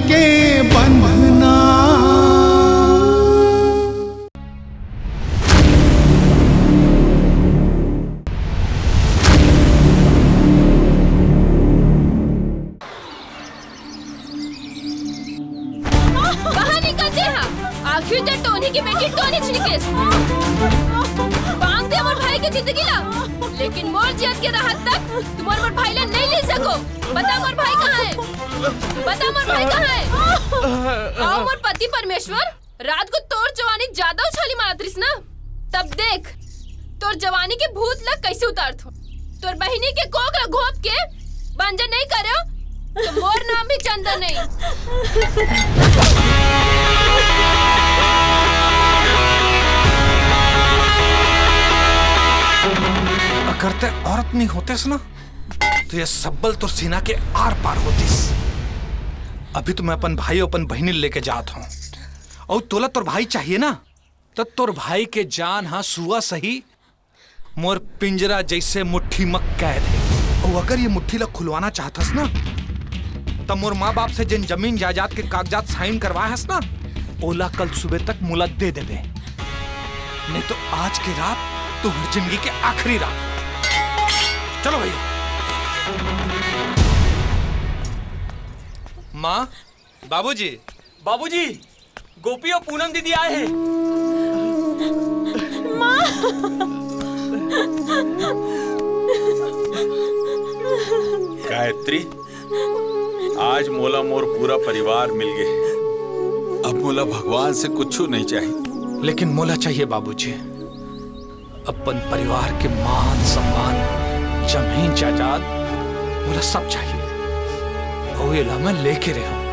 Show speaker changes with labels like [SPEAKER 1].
[SPEAKER 1] के बंधना।
[SPEAKER 2] कहाँ निकलते हैं? आखिर तो टोनी की बेटी टोनी छिड़केस बांध दे मोर भाई के जिंदगी ला, लेकिन मोर जियत के राहत तक तुम मोर भाई ला नहीं ले सको। बता मोर भाई कहाँ है? बता मोर भाई कहाँ है? आओ मोर पति परमेश्वर, रात को तोर जवानी ज्यादा उछाली मारतरिस ना, तब देख तोर जवानी के भूत लग कैसे उतार थो। तोर बहिनी के कोक ला घोप के बंजर नहीं करो तो मोर नाम भी चंदन नहीं।
[SPEAKER 3] अगर ते औरत नहीं होतेस ना तो ये सब्बल तो सीना के आर पार होतीस। अभी तो मैं अपन भाई और अपन बहनी लेके जात हूँ और तोला तोर भाई चाहिए ना, तो तोर भाई के जान हाँ सुआ सही मोर पिंजरा जैसे मुट्ठी मक कैद है। और अगर ये मुट्ठी ला खुलवाना चाहतस ना तब मोर माँ बाप से जिन जमीन जायदाद के कागजात साइन करवाए ना ओला कल सुबह तक मुला दे देबे, नहीं तो आज की रात तो जिंदगी के आखिरी रात। चलो भैया। माँ, बाबूजी,
[SPEAKER 4] बाबूजी, गोपी और पूनम दीदी आए हैं।
[SPEAKER 5] गायत्री, आज मोला मोर पूरा परिवार मिल गए। अब मोला भगवान से कुछ नहीं चाहिए।
[SPEAKER 3] लेकिन मोला चाहिए बाबूजी, अपन परिवार के मान सम्मान जमीन जायदाद मोला सब चाहिए और ये ला मैं लेके रहूं।